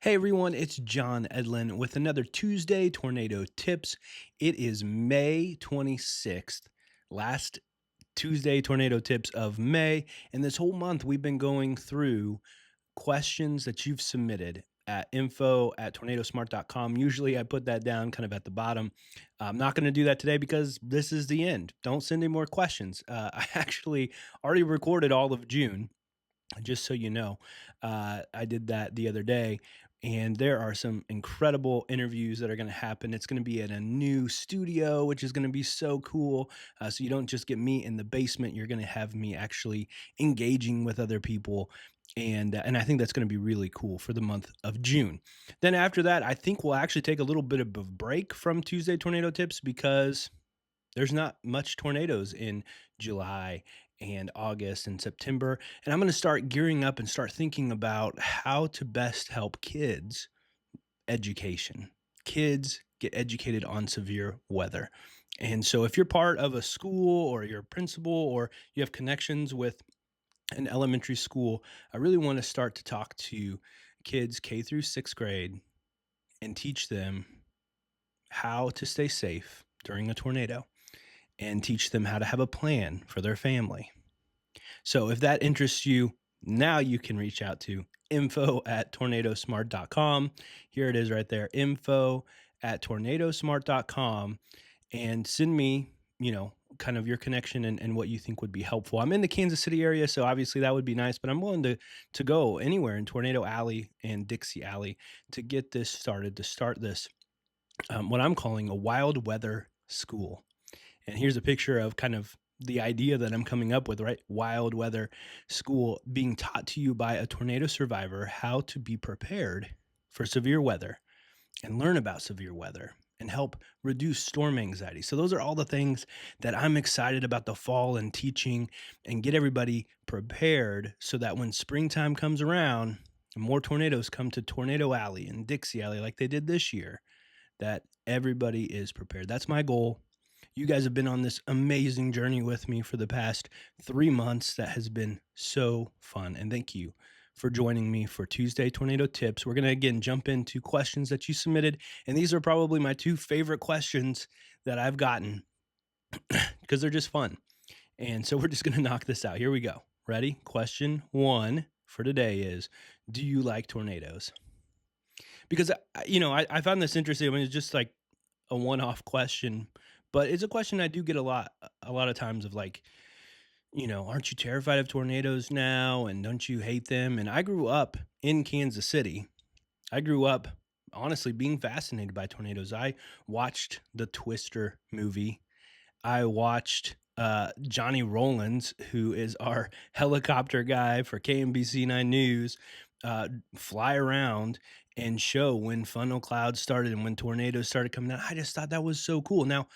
Hey everyone, it's Jon Edlin with another Tuesday Tornado Tips. It is May 26th, last Tuesday Tornado Tips of May. And this whole month, we've been going through questions that you've submitted at info@tornadosmart.com. Usually I put that down kind of at the bottom. I'm not going to do that today because this is the end. Don't send any more questions. I actually already recorded all of June, just so you know. I did that the other day, and there are some incredible interviews that are going to happen. It's going to be at a new studio, which is going to be so cool. So you don't just get me in the basement; you're going to have me actually engaging with other people. And I think that's going to be really cool for the month of June. Then after that, I think we'll actually take a little bit of a break from Tuesday Tornado Tips because there's not much tornadoes in July and August and September. And I'm going to start gearing up and start thinking about how to best help kids education. Kids get educated on severe weather. And so if you're part of a school or you're a principal or you have connections with an elementary school, I really want to start to talk to kids K through 6th grade and teach them how to stay safe during a tornado and teach them how to have a plan for their family. So if that interests you, now you can reach out to info@tornadosmart.com. Here it is right there, info@tornadosmart.com, and send me, kind of your connection and what you think would be helpful. I'm in the Kansas City area, so obviously that would be nice, but I'm willing to go anywhere in Tornado Alley and Dixie Alley to get this started, to start this, what I'm calling a wild weather school. And here's a picture of kind of the idea that I'm coming up with, right? Wild weather school being taught to you by a tornado survivor how to be prepared for severe weather and learn about severe weather and help reduce storm anxiety. So those are all the things that I'm excited about the fall and teaching and get everybody prepared so that when springtime comes around and more tornadoes come to Tornado Alley and Dixie Alley like they did this year, that everybody is prepared. That's my goal. You guys have been on this amazing journey with me for the past 3 months. That has been so fun. And thank you for joining me for Tuesday Tornado Tips. We're going to again jump into questions that you submitted. And these are probably my two favorite questions that I've gotten because they're just fun. And so we're just going to knock this out. Here we go. Ready? Question one for today is, do you like tornadoes? Because, I found this interesting. I mean, it's just like a one-off question, but it's a question I do get a lot of times of like, aren't you terrified of tornadoes now? And don't you hate them? And I grew up in Kansas City. I grew up honestly being fascinated by tornadoes. I watched the Twister movie. I watched Johnny Rollins, who is our helicopter guy for KMBC 9 News, fly around and show when funnel clouds started and when tornadoes started coming down. I just thought that was so cool. Now,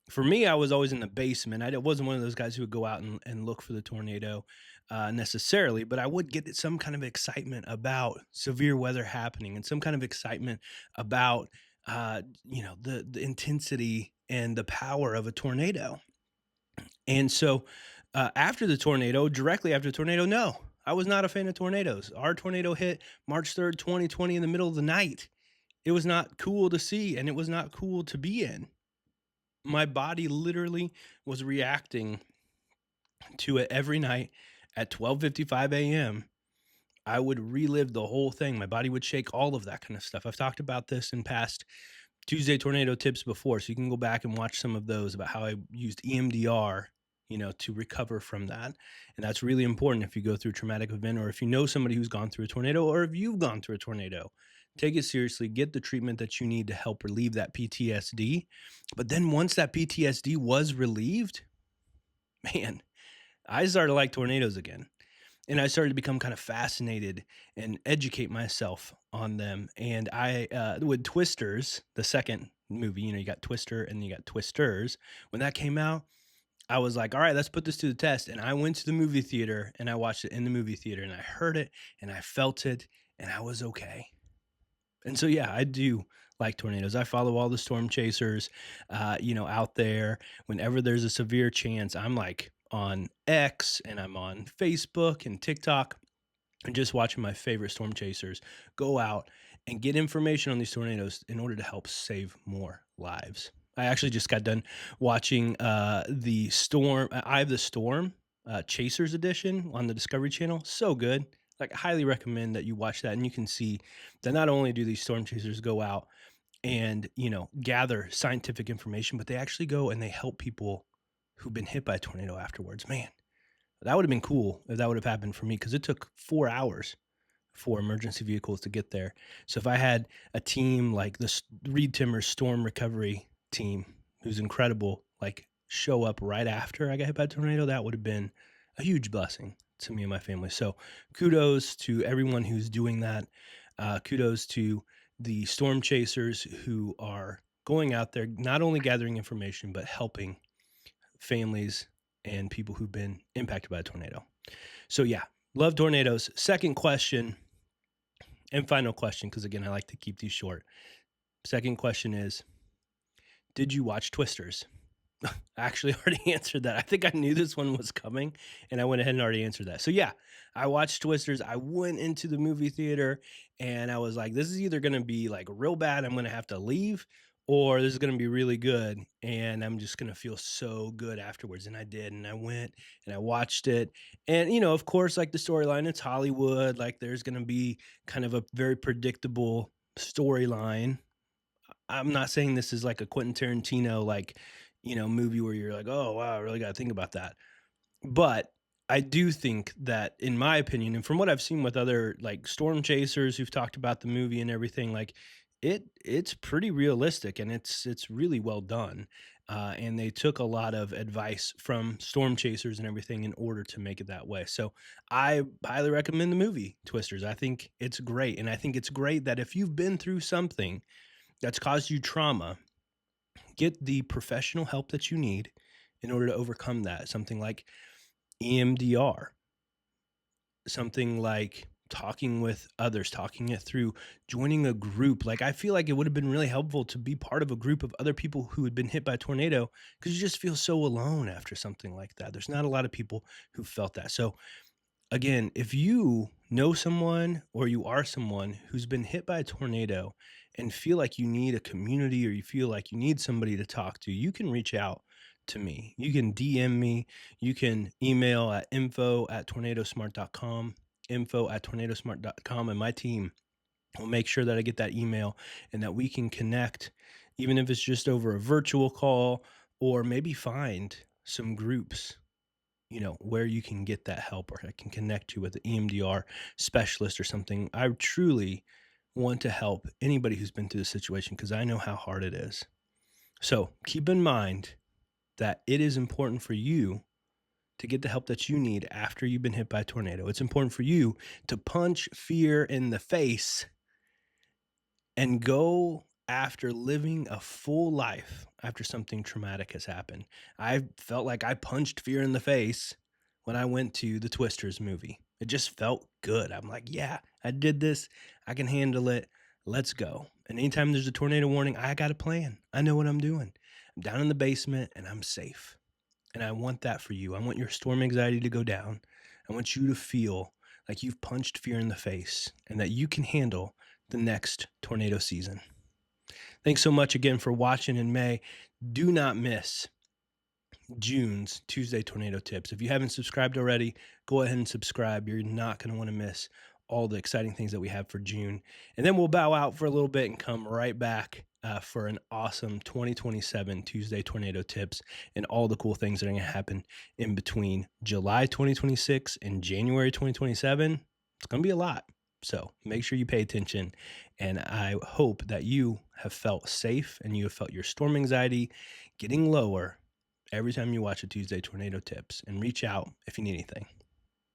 for me, I was always in the basement. I wasn't one of those guys who would go out and look for the tornado necessarily, but I would get some kind of excitement about severe weather happening and some kind of excitement about, the intensity and the power of a tornado. And so, after the tornado, directly after the tornado, no, I was not a fan of tornadoes. Our tornado hit March 3rd, 2020 in the middle of the night. It was not cool to see, and it was not cool to be in. My body literally was reacting to it every night at 12:55 a.m. I would relive the whole thing. My body would shake, all of that kind of stuff. I've talked about this in past Tuesday Tornado Tips before, so you can go back and watch some of those about how I used EMDR, to recover from that. And that's really important if you go through a traumatic event or if you know somebody who's gone through a tornado or if you've gone through a tornado. Take it seriously, get the treatment that you need to help relieve that PTSD. But then once that PTSD was relieved, man, I started to like tornadoes again. And I started to become kind of fascinated and educate myself on them. And with Twisters, the second movie, you got Twister and you got Twisters. When that came out, I was like, all right, let's put this to the test. And I went to the movie theater and I watched it in the movie theater and I heard it and I felt it and I was okay. And so, yeah, I do like tornadoes. I follow all the storm chasers, out there. Whenever there's a severe chance, I'm like on X and I'm on Facebook and TikTok. and just watching my favorite storm chasers go out and get information on these tornadoes in order to help save more lives. I actually just got done watching the storm, Eye of the Storm Chasers edition on the Discovery Channel. So good. Like, I highly recommend that you watch that. And you can see that not only do these storm chasers go out and, gather scientific information, but they actually go and they help people who've been hit by a tornado afterwards. Man, that would have been cool if that would have happened for me because it took 4 hours for emergency vehicles to get there. So if I had a team like this Reed Timmer storm recovery team, who's incredible, like show up right after I got hit by a tornado, that would have been a huge blessing to me and my family. So kudos to everyone who's doing that. Kudos to the storm chasers who are going out there, not only gathering information, but helping families and people who've been impacted by a tornado. So yeah, love tornadoes. Second question and final question, because again, I like to keep these short. Second question is, did you watch Twisters? I actually already answered that. I think I knew this one was coming and I went ahead and already answered that. So yeah, I watched Twisters. I went into the movie theater and I was like, this is either going to be like real bad, I'm going to have to leave, or this is going to be really good and I'm just going to feel so good afterwards. And I did. And I went and I watched it. And, of course, like the storyline, it's Hollywood. Like there's going to be kind of a very predictable storyline. I'm not saying this is like a Quentin Tarantino, like, movie where you're like, oh, wow, I really got to think about that. But I do think that, in my opinion, and from what I've seen with other like storm chasers who've talked about the movie and everything, like it's pretty realistic and it's really well done. And they took a lot of advice from storm chasers and everything in order to make it that way. So I highly recommend the movie Twisters. I think it's great, and I think it's great that if you've been through something that's caused you trauma, get the professional help that you need in order to overcome that. Something like EMDR, something like talking with others, talking it through, joining a group. Like, I feel like it would have been really helpful to be part of a group of other people who had been hit by a tornado because you just feel so alone after something like that. There's not a lot of people who felt that. So, again, if you know someone or you are someone who's been hit by a tornado and feel like you need a community or you feel like you need somebody to talk to, you can reach out to me. You can DM me. You can email at info@tornadosmart.com, info@tornadosmart.com, and my team will make sure that I get that email and that we can connect, even if it's just over a virtual call, or maybe find some groups where you can get that help, or I can connect you with an EMDR specialist or something. I truly want to help anybody who's been through the situation because I know how hard it is. So keep in mind that it is important for you to get the help that you need after you've been hit by a tornado. It's important for you to punch fear in the face and go after living a full life after something traumatic has happened. I felt like I punched fear in the face when I went to the Twisters movie. It just felt good. I'm like, yeah, I did this. I can handle it. Let's go. And anytime there's a tornado warning, I got a plan. I know what I'm doing. I'm down in the basement and I'm safe. And I want that for you. I want your storm anxiety to go down. I want you to feel like you've punched fear in the face and that you can handle the next tornado season. Thanks so much again for watching in May. Do not miss June's Tuesday Tornado Tips. If you haven't subscribed already, go ahead and subscribe. You're not going to want to miss all the exciting things that we have for June. And then we'll bow out for a little bit and come right back for an awesome 2027 Tuesday Tornado Tips and all the cool things that are going to happen in between July 2026 and January 2027. It's going to be a lot. So make sure you pay attention. And I hope that you have felt safe and you have felt your storm anxiety getting lower every time you watch a Tuesday Tornado Tips, and reach out if you need anything.